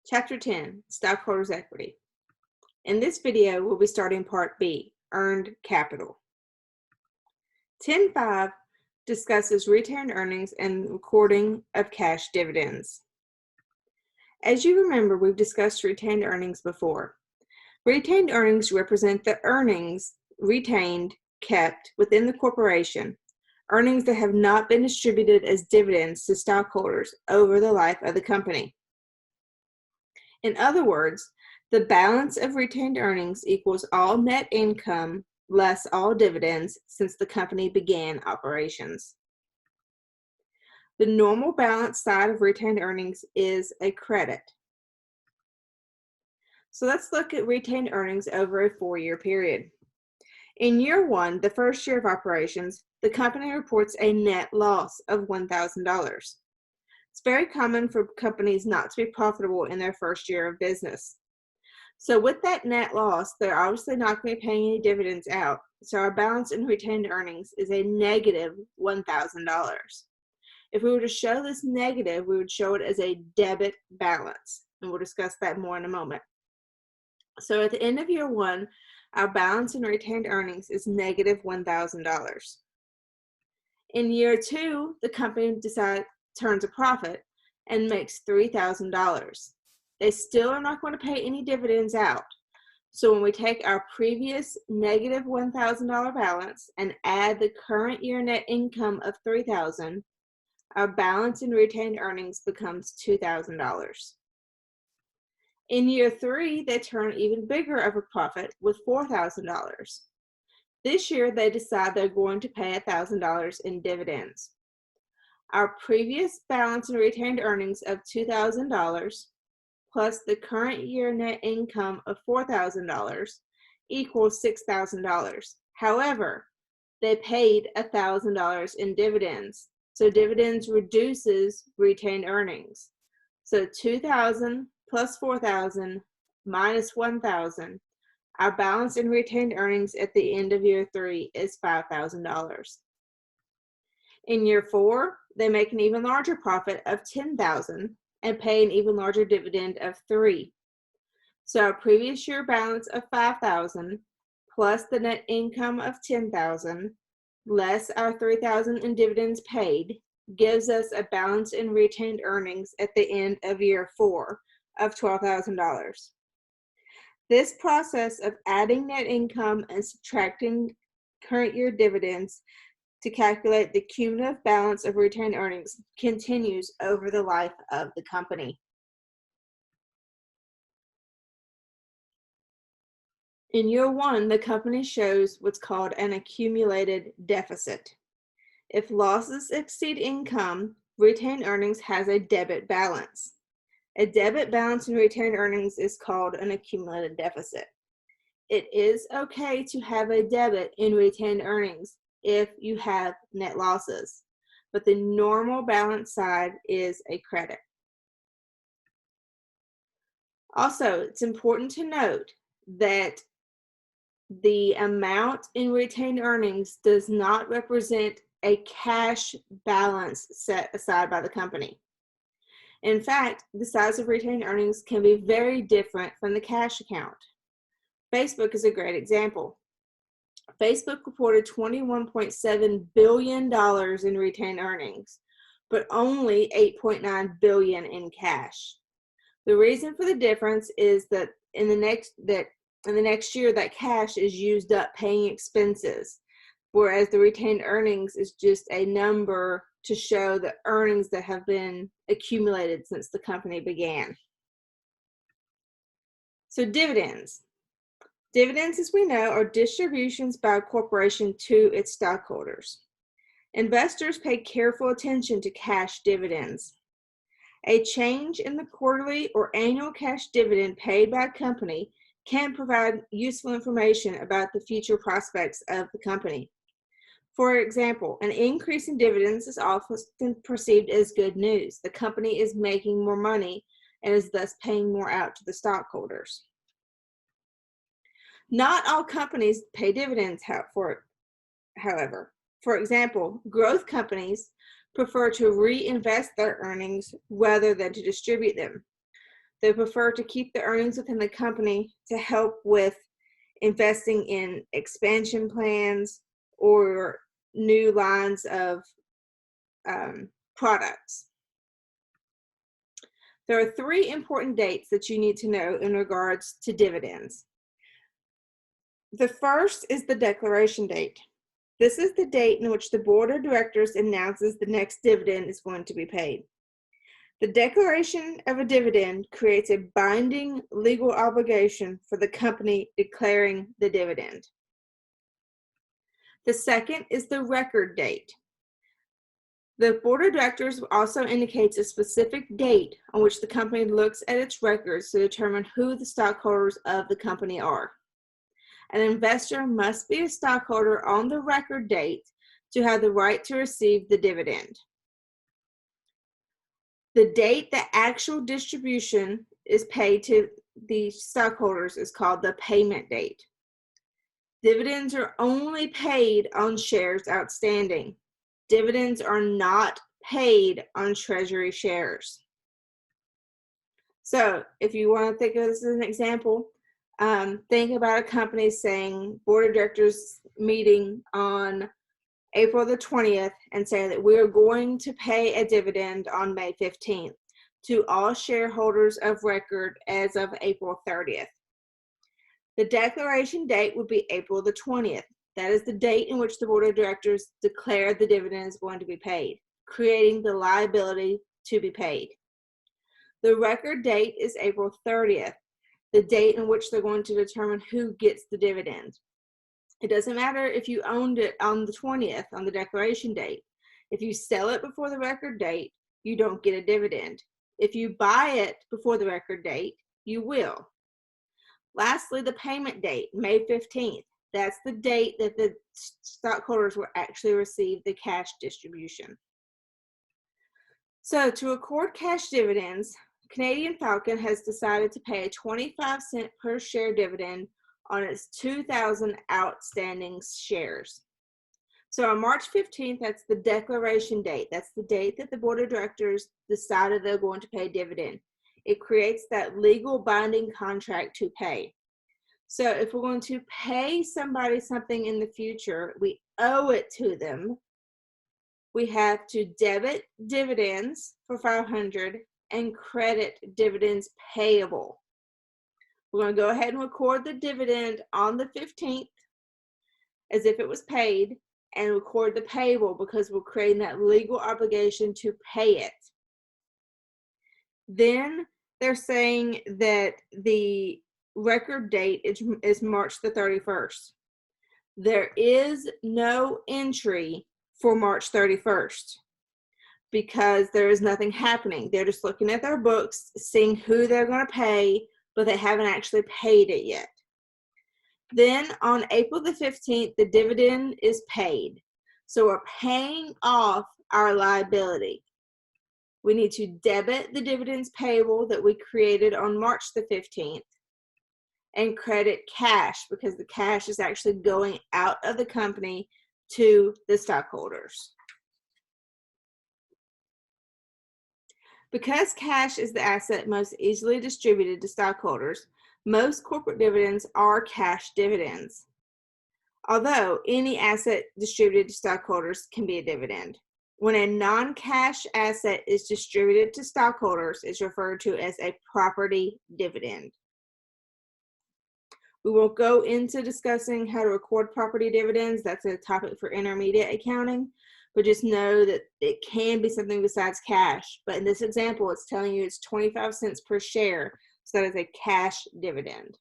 Chapter 10, Stockholders' Equity. In this video, we'll be starting Part B, Earned Capital. 10.5 discusses retained earnings and recording of cash dividends. As you remember, we've discussed retained earnings before. Retained earnings represent the earnings retained, kept within the corporation, earnings that have not been distributed as dividends to stockholders over the life of the company. In other words, the balance of retained earnings equals all net income less all dividends since the company began operations. The normal balance side of retained earnings is a credit. So let's look at retained earnings over a 4-year period. In year 1, the first year of operations, the company reports a net loss of $1,000. It's very common for companies not to be profitable in their first year of business. So with that net loss, they're obviously not going to be paying any dividends out. So our balance in retained earnings is a negative $1,000. If we were to show this negative, we would show it as a debit balance. And we'll discuss that more in a moment. So at the end of year 1, our balance in retained earnings is negative $1,000. In year 2, the company turns a profit and makes $3,000. They still are not going to pay any dividends out. So when we take our previous negative $1,000 balance and add the current year net income of $3,000, our balance in retained earnings becomes $2,000. In year 3, they turn even bigger of a profit with $4,000. This year, they decide they're going to pay $1,000 in dividends. Our previous balance in retained earnings of $2,000 plus the current year net income of $4,000 equals $6,000. However, they paid $1,000 in dividends. So dividends reduces retained earnings. So $2,000 plus $4,000 minus $1,000. Our balance in retained earnings at the end of year 3 is $5,000. In year 4, they make an even larger profit of $10,000 and pay an even larger dividend of $3,000. So our previous year balance of $5,000 plus the net income of $10,000 less our $3,000 in dividends paid gives us a balance in retained earnings at the end of year 4 of $12,000. This process of adding net income and subtracting current year dividends to calculate the cumulative balance of retained earnings continues over the life of the company. In year 1, the company shows what's called an accumulated deficit. If losses exceed income, retained earnings has a debit balance. A debit balance in retained earnings is called an accumulated deficit. It is okay to have a debit in retained earnings if you have net losses, but the normal balance side is a credit. Also, it's important to note that the amount in retained earnings does not represent a cash balance set aside by the company. In fact, the size of retained earnings can be very different from the cash account. Facebook is a great example. Facebook reported $21.7 billion in retained earnings, but only $8.9 billion in cash. The reason for the difference is that in the next year, that cash is used up paying expenses, whereas the retained earnings is just a number to show the earnings that have been accumulated since the company began. So dividends. Dividends, as we know, are distributions by a corporation to its stockholders. Investors pay careful attention to cash dividends. A change in the quarterly or annual cash dividend paid by a company can provide useful information about the future prospects of the company. For example, an increase in dividends is often perceived as good news. The company is making more money and is thus paying more out to the stockholders. Not all companies pay dividends, however. For example, growth companies prefer to reinvest their earnings rather than to distribute them. They prefer to keep the earnings within the company to help with investing in expansion plans or new lines of products. There are 3 important dates that you need to know in regards to dividends. The first is the declaration date. This is the date in which the board of directors announces the next dividend is going to be paid. The declaration of a dividend creates a binding legal obligation for the company declaring the dividend. The second is the record date. The board of directors also indicates a specific date on which the company looks at its records to determine who the stockholders of the company are. An investor must be a stockholder on the record date to have the right to receive the dividend. The date the actual distribution is paid to the stockholders is called the payment date. Dividends are only paid on shares outstanding. Dividends are not paid on treasury shares. So if you want to think of this as an example, think about a company saying board of directors meeting on April the 20th and say that we are going to pay a dividend on May 15th to all shareholders of record as of April 30th. The declaration date would be April the 20th. That is the date in which the board of directors declare the dividend is going to be paid, creating the liability to be paid. The record date is April 30th, the date in which they're going to determine who gets the dividend. It doesn't matter if you owned it on the 20th, on the declaration date. If you sell it before the record date, you don't get a dividend. If you buy it before the record date, you will. Lastly, the payment date, May 15th. That's the date that the stockholders will actually receive the cash distribution. So to record cash dividends, Canadian Falcon has decided to pay a 25-cent per share dividend on its 2,000 outstanding shares. So on March 15th, that's the declaration date. That's the date that the board of directors decided they're going to pay a dividend. It creates that legal binding contract to pay. So if we're going to pay somebody something in the future, we owe it to them. We have to debit dividends for $500 and credit dividends payable. We're going to go ahead and record the dividend on the 15th as if it was paid and record the payable because we're creating that legal obligation to pay it. Then they're saying that the record date is March the 31st. There is no entry for March 31st because there is nothing happening. They're just looking at their books, seeing who they're going to pay, but they haven't actually paid it yet. Then on April the 15th, the dividend is paid. So we're paying off our liability. We need to debit the dividends payable that we created on March the 15th and credit cash because the cash is actually going out of the company to the stockholders. Because cash is the asset most easily distributed to stockholders, most corporate dividends are cash dividends. Although any asset distributed to stockholders can be a dividend. When a non-cash asset is distributed to stockholders, it's referred to as a property dividend. We won't go into discussing how to record property dividends. That's a topic for intermediate accounting. But just know that it can be something besides cash. But in this example, it's telling you it's 25 cents per share. So that is a cash dividend.